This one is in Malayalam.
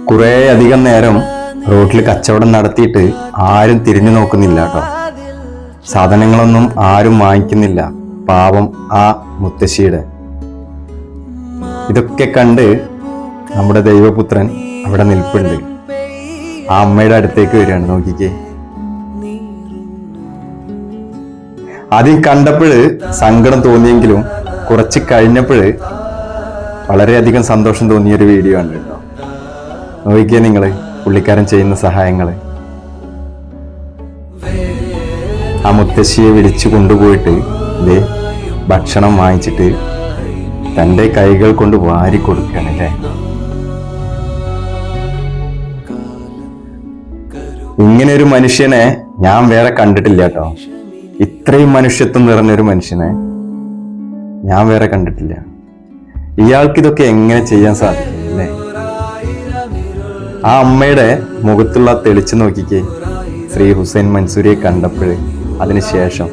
കുറേ അധികം നേരം റോഡിൽ കച്ചവടം നടത്തിയിട്ട് ആരും തിരിഞ്ഞു നോക്കുന്നില്ല കേട്ടോ. സാധനങ്ങളൊന്നും ആരും വാങ്ങിക്കുന്നില്ല. പാവം ആ മുത്തശ്ശിയുടെ. ഇതൊക്കെ കണ്ട് നമ്മുടെ ദൈവപുത്രൻ അവിടെ നിൽപ്പുണ്ട്. ആ അമ്മയുടെ അടുത്തേക്ക് വരികയാണ്. നോക്കിക്കേ. ആദ്യം കണ്ടപ്പോഴ് സങ്കടം തോന്നിയെങ്കിലും കുറച്ച് കഴിഞ്ഞപ്പോഴ് വളരെയധികം സന്തോഷം തോന്നിയൊരു വീഡിയോ ആണ് കേട്ടോ. നോക്കിക്കേ നിങ്ങള് പുള്ളിക്കാരൻ ചെയ്യുന്ന സഹായങ്ങള്. ആ മുത്തശ്ശിയെ വിളിച്ചു കൊണ്ടുപോയിട്ട് ഇതേ ഭക്ഷണം വാങ്ങിച്ചിട്ട് തൻ്റെ കൈകൾ കൊണ്ട് വാരി കൊടുക്കുകയാണ് അല്ലേ. ഇങ്ങനെ ഒരു മനുഷ്യനെ ഞാൻ വേറെ കണ്ടിട്ടില്ല കേട്ടോ. ഇത്രയും മനുഷ്യത്വം നിറഞ്ഞൊരു മനുഷ്യനെ ഞാൻ വേറെ കണ്ടിട്ടില്ല. ഇയാൾക്ക് ഇതൊക്കെ എങ്ങനെ ചെയ്യാൻ സാധിക്കും അല്ലേ? ആ അമ്മയുടെ മുഖത്തുള്ള തെളിച്ചു നോക്കിക്കേ. ശ്രീ ഹുസൈൻ മൻസൂരിയെ കണ്ടപ്പോൾ അതിനുശേഷം